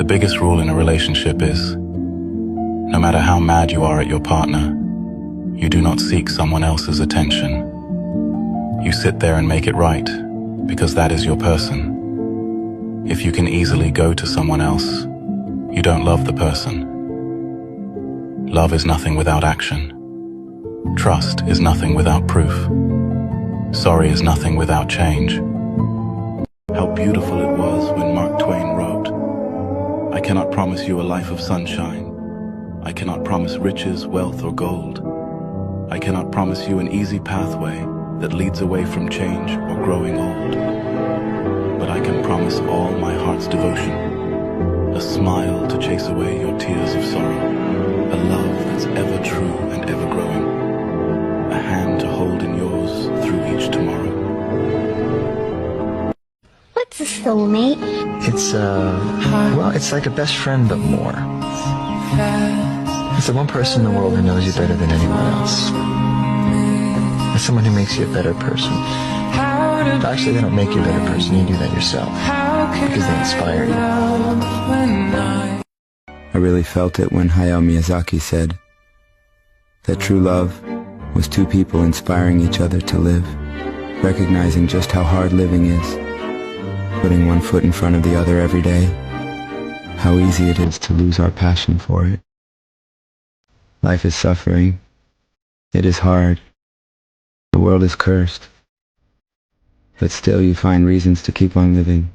biggest rule in a relationship is, no matter how mad you are at your partner, you do not seek someone else's attention. You sit there and make it right, because that is your person. If you can easily go to someone else, you don't love the person. Love is nothing without action. Trust is nothing without proof. Sorry is nothing without change. How beautiful it was when Mark Twain wrote, "I cannot promise you a life of sunshine. I cannot promise riches, wealth, or gold. I cannot promise you an easy pathway that leads away from change or growing old. But I can promise all my heart's devotion, a smile to chase away your tears of sorrow, a love that's ever true and ever growing, a hand to hold in yours through each tomorrow." What's a soulmate? It's like a best friend, but more. It's the one person in the world who knows you better than anyone else. It's someone who makes you a better person. But actually, they don't make you a better person, you do that yourself, because they inspire you. I really felt it when Hayao Miyazaki said that true love was two people inspiring each other to live, recognizing just how hard living is, putting one foot in front of the other every day, how easy it is to lose our passion for it. Life is suffering. It is hard. The world is cursed. But still you find reasons to keep on living.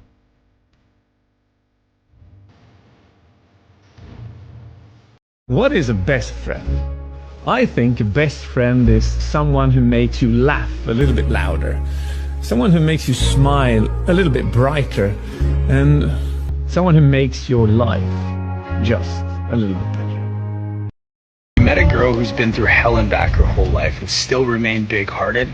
What is a best friend? I think a best friend is someone who makes you laugh a little bit louder, someone who makes you smile a little bit brighter, and someone who makes your life just a little bit better. You met a girl who's been through hell and back her whole life and still remained big-hearted?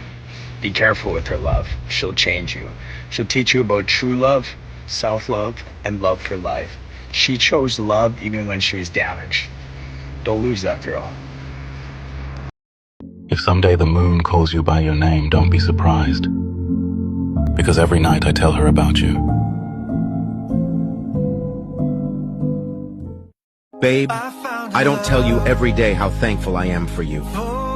Be careful with her love. She'll change you. She'll teach you about true love, self-love, and love for life. She chose love even when she was damaged. Don't lose that girl. If someday the moon calls you by your name, don't be surprised, because every night I tell her about you. Babe, I don't tell you every day how thankful I am for you,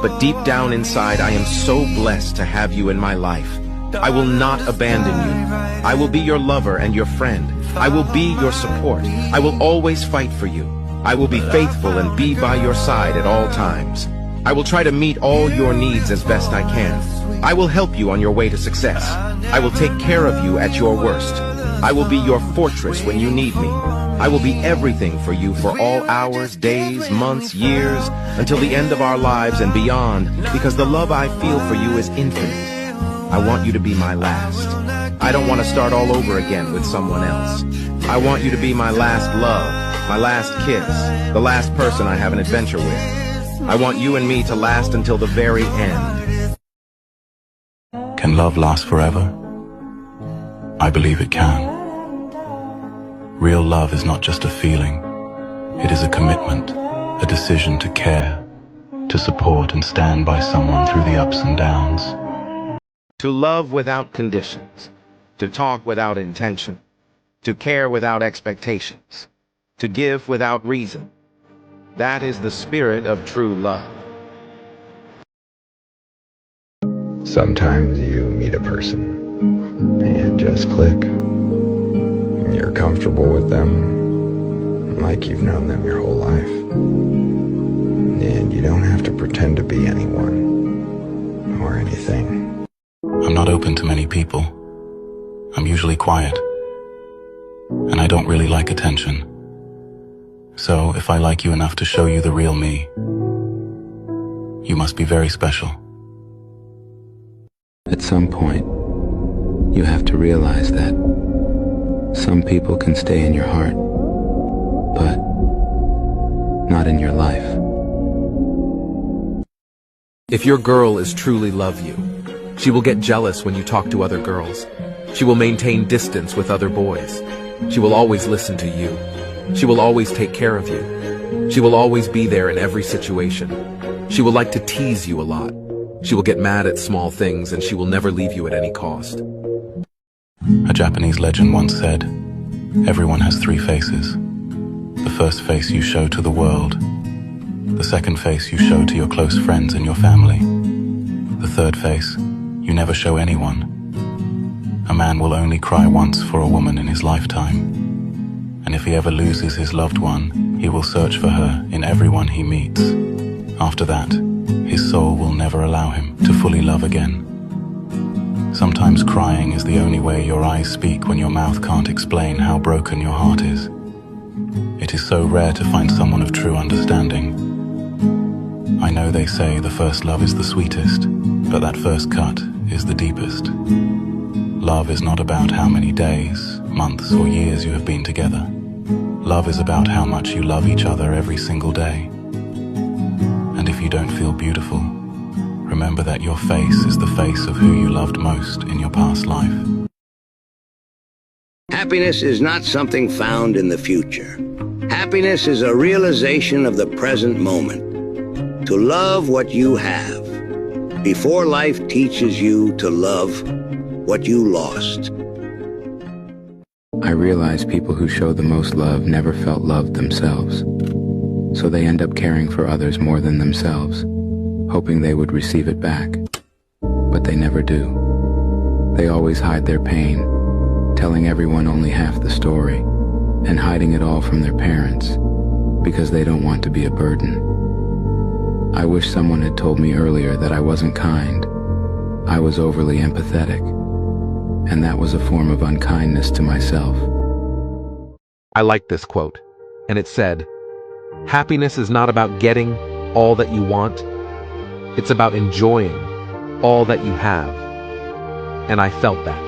but deep down inside I am so blessed to have you in my life. I will not abandon you. I will be your lover and your friend. I will be your support. I will always fight for you. I will be faithful and be by your side at all times. I will try to meet all your needs as best I can. I will help you on your way to success. I will take care of you at your worst. I will be your fortress when you need me. I will be everything for you for all hours, days, months, years, until the end of our lives and beyond, because the love I feel for you is infinite. I want you to be my last. I don't want to start all over again with someone else. I want you to be my last love, my last kiss, the last person I have an adventure with. I want you and me to last until the very end. Can love last forever? I believe it can. Real love is not just a feeling. It is a commitment, a decision to care, to support and stand by someone through the ups and downs. To love without conditions, to talk without intention, to care without expectations, to give without reason. That is the spirit of true love. Sometimes you meet a person and just click. You're comfortable with them, like you've known them your whole life. And you don't have to pretend to be anyone or anything. I'm not open to many people. I'm usually quiet. And I don't really like attention. So if I like you enough to show you the real me, you must be very special. At some point, you have to realize that some people can stay in your heart, but not in your life. If your girl is truly love you, she will get jealous when you talk to other girls. She will maintain distance with other boys. She will always listen to you. She will always take care of you. She will always be there in every situation. She will like to tease you a lot. She will get mad at small things, and she will never leave you at any cost. A Japanese legend once said, "Everyone has three faces. The first face you show to the world. The second face you show to your close friends and your family. The third face you never show anyone. A man will only cry once for a woman in his lifetime. And if he ever loses his loved one, he will search for her in everyone he meets. After that, his soul will never allow him to fully love again. Sometimes crying is the only way your eyes speak when your mouth can't explain how broken your heart is. It is so rare to find someone of true understanding. I know they say the first love is the sweetest, but that first cut is the deepest. Love is not about how many days, months, or years you have been together. Love is about how much you love each other every single day. And if you don't feel beautiful, remember that your face is the face of who you loved most in your past life. Happiness is not something found in the future. Happiness is a realization of the present moment. To love what you have, before life teaches you to love what you lost. I realize people who show the most love never felt loved themselves. So they end up caring for others more than themselves, hoping they would receive it back. But they never do. They always hide their pain, telling everyone only half the story, and hiding it all from their parents, because they don't want to be a burden. I wish someone had told me earlier that I wasn't kind. I was overly empathetic, and that was a form of unkindness to myself. I like this quote, and it said, "Happiness is not about getting all that you want. It's about enjoying all that you have." And I felt that.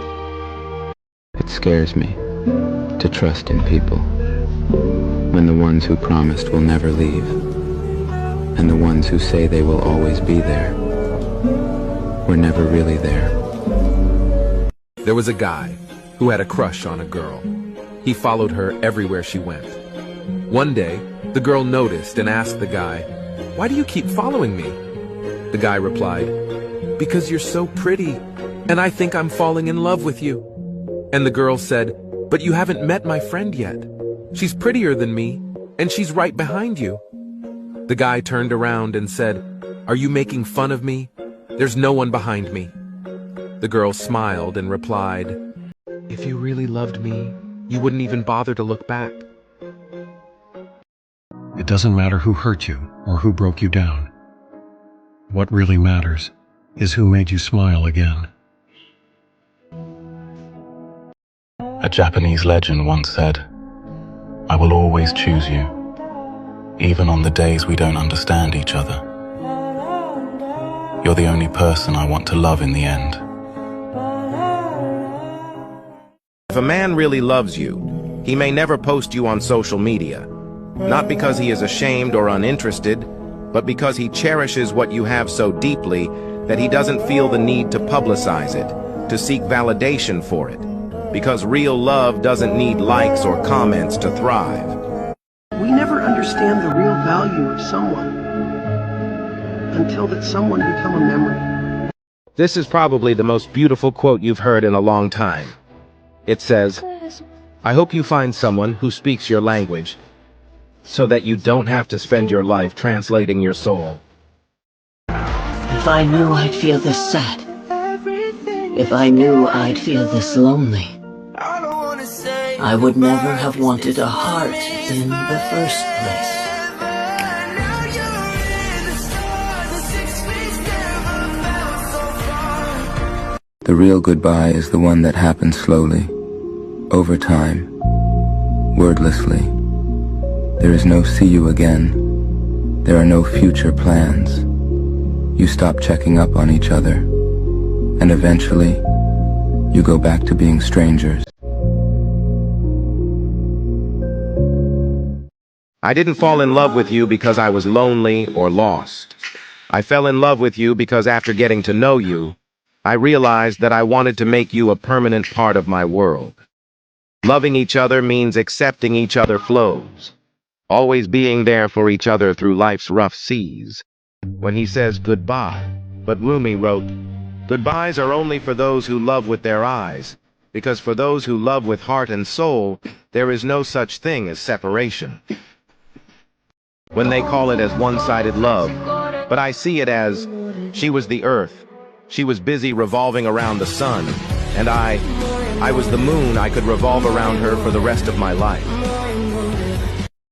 It scares me to trust in people, when the ones who promised will never leave, and the ones who say they will always be there, were never really there. There was a guy who had a crush on a girl. He followed her everywhere she went. One day, the girl noticed and asked the guy, "Why do you keep following me?" The guy replied, "Because you're so pretty, and I think I'm falling in love with you." And the girl said, "But you haven't met my friend yet. She's prettier than me, and she's right behind you." The guy turned around and said, "Are you making fun of me? There's no one behind me." The girl smiled and replied, "If you really loved me, you wouldn't even bother to look back." It doesn't matter who hurt you or who broke you down. What really matters is who made you smile again. A Japanese legend once said, "I will always choose you, even on the days we don't understand each other. You're the only person I want to love in the end." If a man really loves you, he may never post you on social media, not because he is ashamed or uninterested, but because he cherishes what you have so deeply that he doesn't feel the need to publicize it, to seek validation for it, because real love doesn't need likes or comments to thrive. We never understand the real value of someone until that someone become a memory. This is probably the most beautiful quote you've heard in a long time. It says, "I hope you find someone who speaks your language, so that you don't have to spend your life translating your soul." If I knew I'd feel this sad, if I knew I'd feel this lonely, I would never have wanted a heart in the first place. The real goodbye is the one that happens slowly, over time, wordlessly. There is no see you again. There are no future plans. You stop checking up on each other, and eventually, you go back to being strangers. I didn't fall in love with you because I was lonely or lost. I fell in love with you because after getting to know you, I realized that I wanted to make you a permanent part of my world. Loving each other means accepting each other's flows, always being there for each other through life's rough seas. When he says goodbye, but Rumi wrote, "Goodbyes are only for those who love with their eyes, because for those who love with heart and soul, there is no such thing as separation." when they call it as one-sided love, but I see it as she was the earth. She was busy revolving around the sun, and I was the moon. I could revolve around her for the rest of my life.